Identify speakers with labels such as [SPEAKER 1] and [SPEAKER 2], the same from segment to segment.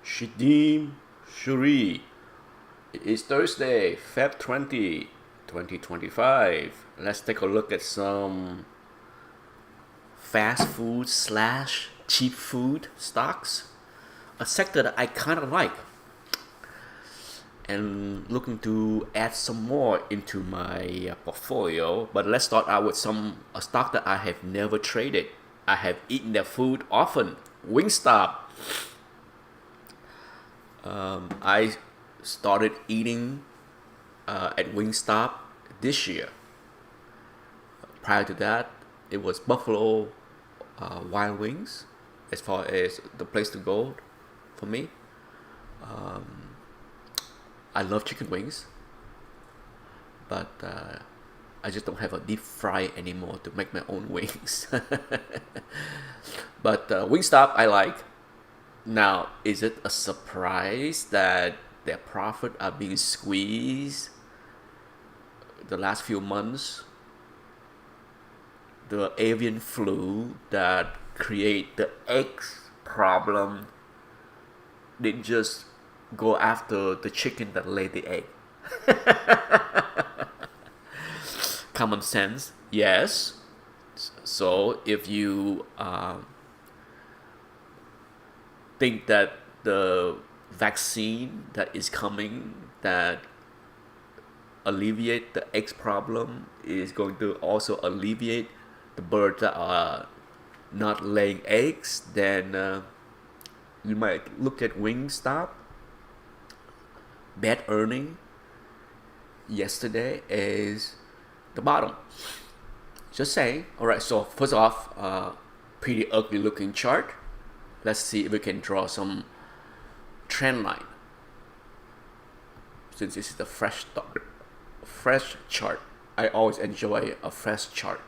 [SPEAKER 1] Shidim Shuri. It's Thursday, Feb 20, 2025. Let's take a look at some fast food slash cheap food stocks. A sector that I kind of like and looking to add some more into my portfolio. But let's start out with a stock that I have never traded. I have eaten their food often. Wingstop. I started eating at Wingstop this year. Prior to that, it was Buffalo Wild Wings, as far as the place to go for me. I love chicken wings, but I just don't have a deep fry anymore to make my own wings. But Wingstop I like. Now, is it a surprise that their profit are being squeezed the last few months? The avian flu that create the eggs problem didn't just go after the chicken that laid the egg. Common sense, yes. So if you think that the vaccine that is coming that alleviate the eggs problem is going to also alleviate the birds that are not laying eggs, then you might look at Wingstop. Bad earning yesterday is the bottom. Just saying. All right. So first off, pretty ugly looking chart. Let's see if we can draw some trend line. Since this is the fresh chart, I always enjoy a fresh chart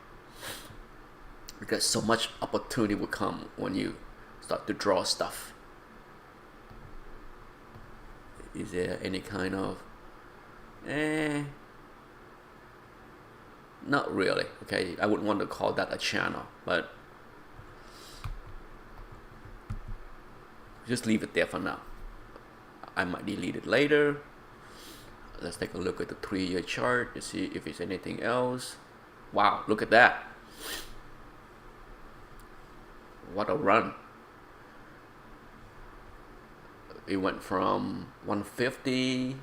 [SPEAKER 1] because so much opportunity will come when you start to draw stuff. Is there any kind of not really. Okay, I wouldn't want to call that a channel, but just leave it there for now. I might delete it later. Let's take a look at the 3-year chart to see if it's anything else. Wow, look at that. What a run. It went from 150-ish,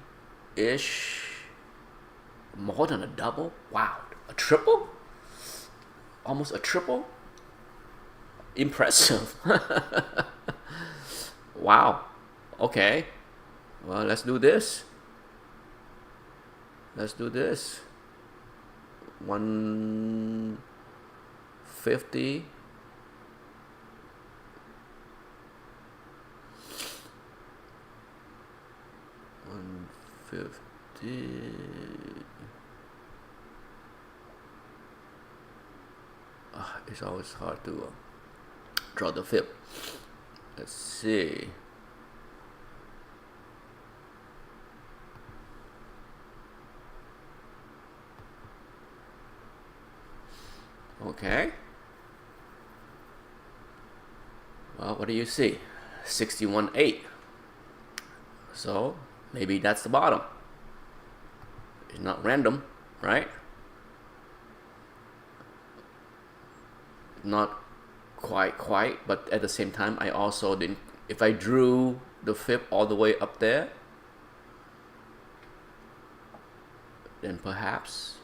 [SPEAKER 1] more than a double. Wow, a triple? Almost a triple? Impressive. Wow. Okay. Well, let's do this. 150. It's always hard to draw the fib. Let's see. Okay. Well, what do you see? 61.8. So maybe that's the bottom. It's not random, right? Not quite, but at the same time, I also didn't. If I drew the fib all the way up there, then perhaps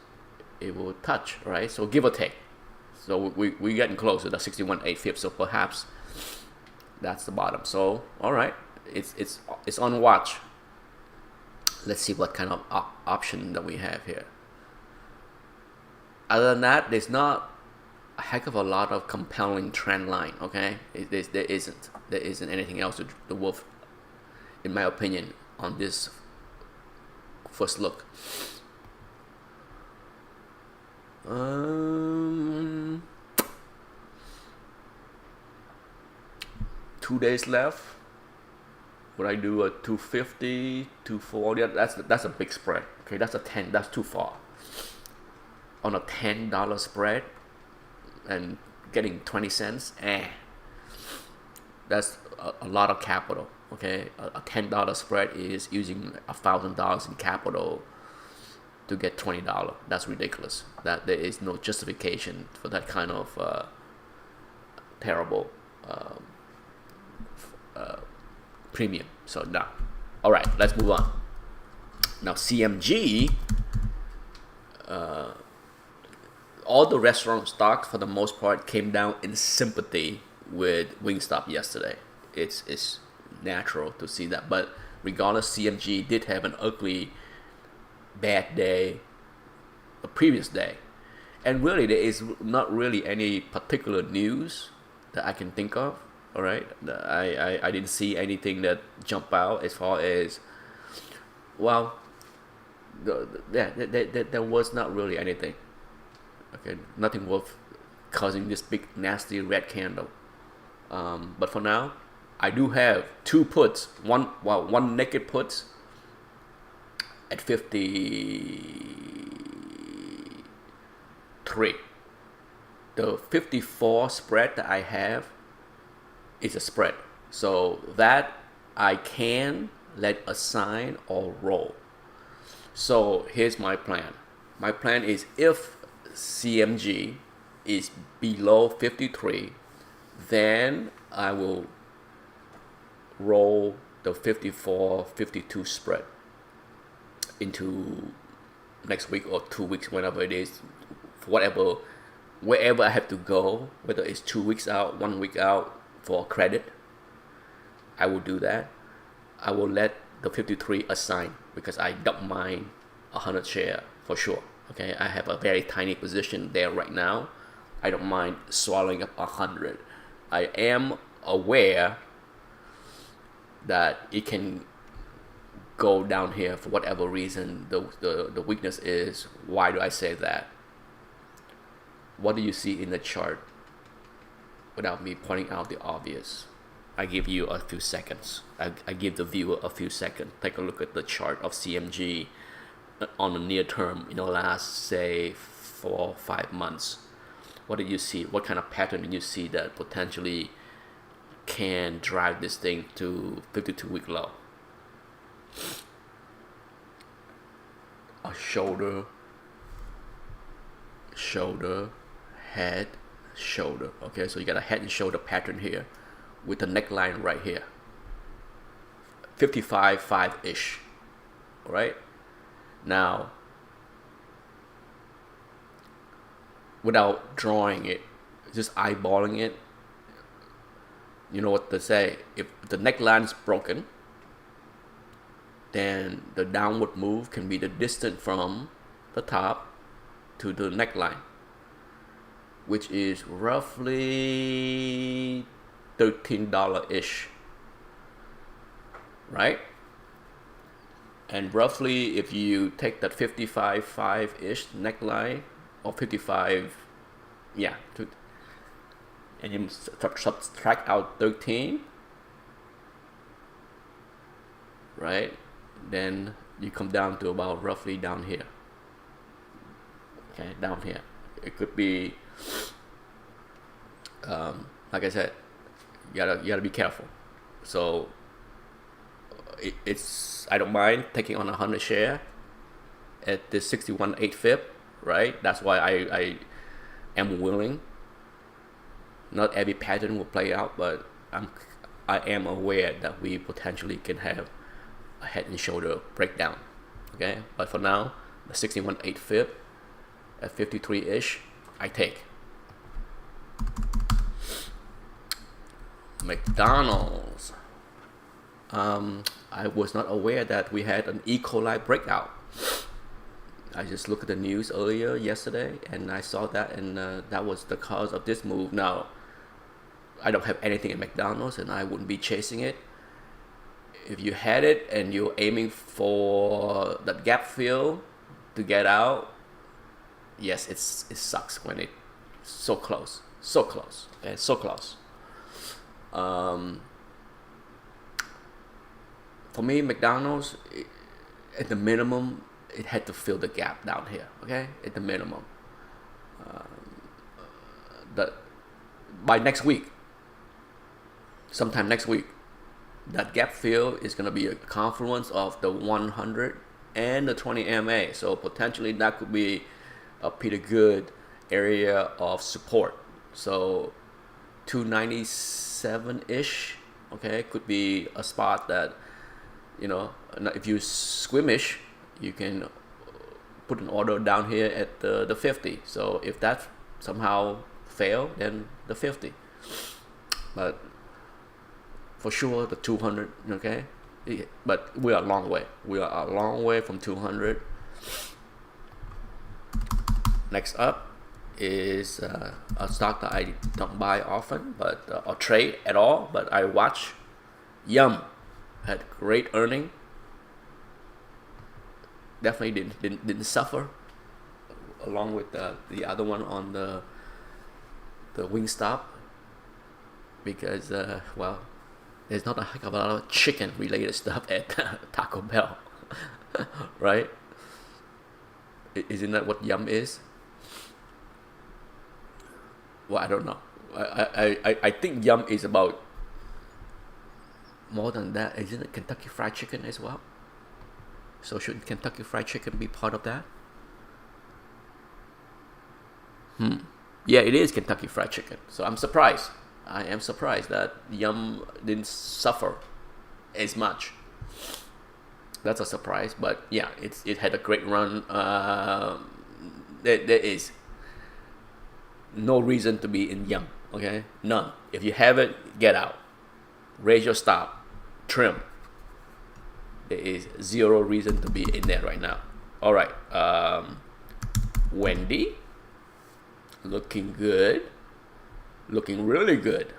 [SPEAKER 1] it will touch, right? So give or take. So we're getting close to the 61.8 fib. So perhaps that's the bottom. So all right, it's on watch. Let's see what kind of option that we have here. Other than that, there's not a heck of a lot of compelling trend line. Okay, there isn't anything else to worth, in my opinion, on this first look. 2 days left. Would I do a 250, 240? That's a big spread. Okay, that's too far. On a $10 spread and getting 20 cents, that's a lot of capital. Okay, a $10 spread is using $1,000 in capital to get $20. That's ridiculous. That there is no justification for that kind of terrible premium. So now, all right, let's move on. Now CMG, all the restaurant stocks for the most part came down in sympathy with Wingstop yesterday. It's natural to see that, but regardless, CMG did have an ugly bad day the previous day, and really there is not really any particular news that I can think of. All right, I didn't see anything that jumped out as far as, well, there was not really anything. Okay, nothing worth causing this big nasty red candle. But for now, I do have two puts. One naked put at 53. The 54 spread that I have is a spread, so that I can let assign or roll. So here's my plan. My plan is, if CMG is below 53, then I will roll the 54-52 spread into next week or 2 weeks, whenever it is, wherever I have to go, whether it's 2 weeks out, 1 week out for credit, I will do that. I will let the 53 assign because I don't mind 100 share for sure. Okay, I have a very tiny position there right now. I don't mind swallowing up 100. I am aware that it can go down here for whatever reason the weakness is. Why do I say that? What do you see in the chart without me pointing out the obvious? I give you a few seconds. I give the viewer a few seconds. Take a look at the chart of CMG on the near term in the last, say, 4 or 5 months. What do you see? What kind of pattern do you see that potentially can drive this thing to 52-week low? A shoulder, head, shoulder. Okay, so you got a head and shoulder pattern here with the neckline right here. 55.5-ish. All right? Now, without drawing it, just eyeballing it, you know what to say. If the neckline is broken, then the downward move can be the distance from the top to the neckline, which is roughly $13-ish, right? And roughly, if you take that 55.5-ish neckline, or 55, yeah, and you subtract out 13, right? Then you come down to about roughly down here. Okay, down here. It could be, like I said, you gotta be careful. So I don't mind taking on 100 share at the 61.8 FIP, right? That's why I am willing. Not every pattern will play out, but I am aware that we potentially can have a head and shoulder breakdown. Okay, but for now, the 61.8 FIP at 53-ish, I take. McDonald's. I was not aware that we had an E. coli breakout. I just looked at the news earlier yesterday, and I saw that, and that was the cause of this move. Now, I don't have anything at McDonald's, and I wouldn't be chasing it. If you had it and you're aiming for that gap fill to get out, yes, it sucks when it's so close, okay, so close. For me, McDonald's, at the minimum, it had to fill the gap down here, okay? At the minimum. By next week, sometime next week, that gap fill is going to be a confluence of the 100 and the 20 MA. So potentially that could be a pretty good area of support. So 297-ish, okay, could be a spot that, if you squeamish, you can put an order down here at the 50. So if that somehow fail, then the 50. But for sure the 200, okay? But we are a long way. We are a long way from 200. Next up is a stock that I don't buy often, but or trade at all, but I watch. Yum had great earning. Definitely didn't suffer, along with the other one on the Wingstop, because there's not a heck of a lot of chicken related stuff at Taco Bell, right? Isn't that what Yum is? Well, I don't know. I think Yum is about more than that. Isn't it Kentucky Fried Chicken as well? So should Kentucky Fried Chicken be part of that? Yeah, it is Kentucky Fried Chicken. So I'm surprised. I am surprised that Yum didn't suffer as much. That's a surprise. But yeah, it had a great run. There is no reason to be in Yum. Okay, none. If you have it, get out. Raise your stop. Trim. There is zero reason to be in there right now. All right. Wendy. Looking good. Looking really good.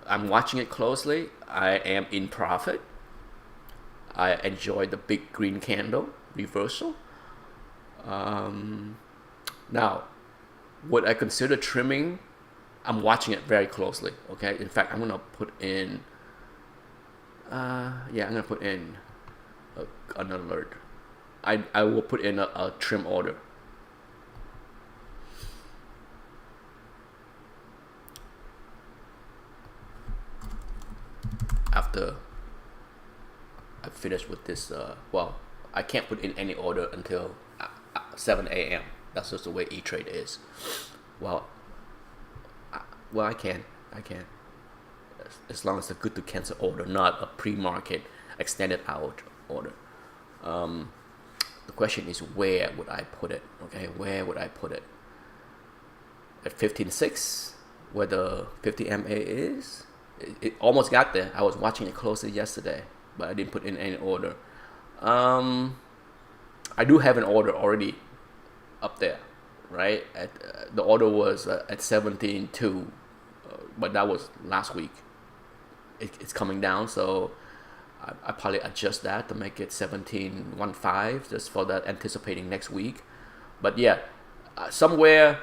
[SPEAKER 1] I'm watching it closely. I am in profit. I enjoy the big green candle reversal. Now, would I consider trimming? I'm watching it very closely. Okay. In fact, I'm gonna put in. I'm gonna put in an alert. I will put in a trim order. After I finish with this, I can't put in any order until 7 a.m. That's just the way E-Trade is. I can. As long as it's a good to cancel order, not a pre-market extended out order. The question is, where would I put it? Okay, where would I put it? At 15.6, where the 50 MA is? It almost got there. I was watching it closely yesterday, but I didn't put in any order. I do have an order already up there, right? The order was at 17.2, but that was last week. It's coming down, so I probably adjust that to make it 17.15 just for that, anticipating next week. But yeah, somewhere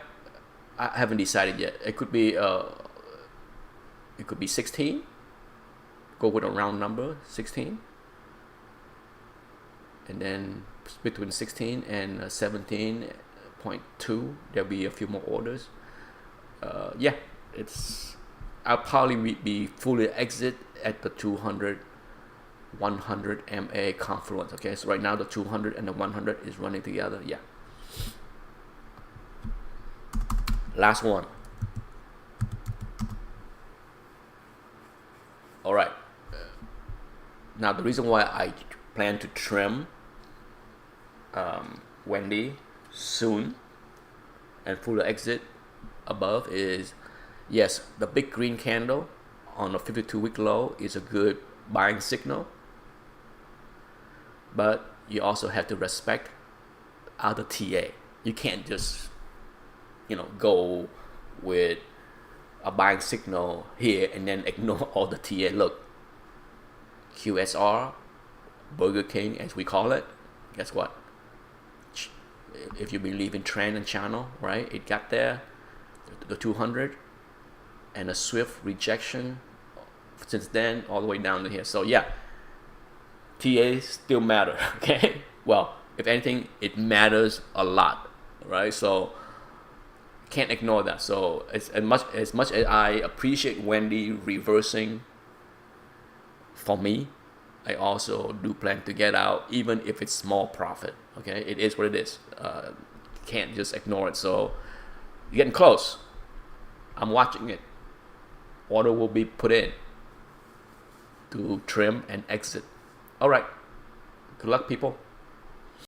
[SPEAKER 1] I haven't decided yet. It could be 16. Go with a round number, 16. And then between 16 and 17.2, there'll be a few more orders. I'll probably be fully exit at the 200, 100 MA confluence. Okay, so right now the 200 and the 100 is running together. Yeah. Last one. All right. Now the reason why I plan to trim Wendy soon and fully exit above is, yes, the big green candle on a 52-week low is a good buying signal, but you also have to respect other TA. You can't just go with a buying signal here and then ignore all the TA. Look, QSR, Burger King as we call it, guess what? If you believe in trend and channel, right? It got there, the 200, and a swift rejection since then all the way down to here. So yeah, TAs still matter, okay? Well, if anything, it matters a lot, right? So can't ignore that. So as much as I appreciate Wendy reversing for me, I also do plan to get out, even if it's small profit. Okay, it is what it is. Can't just ignore it. So you're getting close. I'm watching it. Order will be put in to trim and exit. All right. Good luck, people.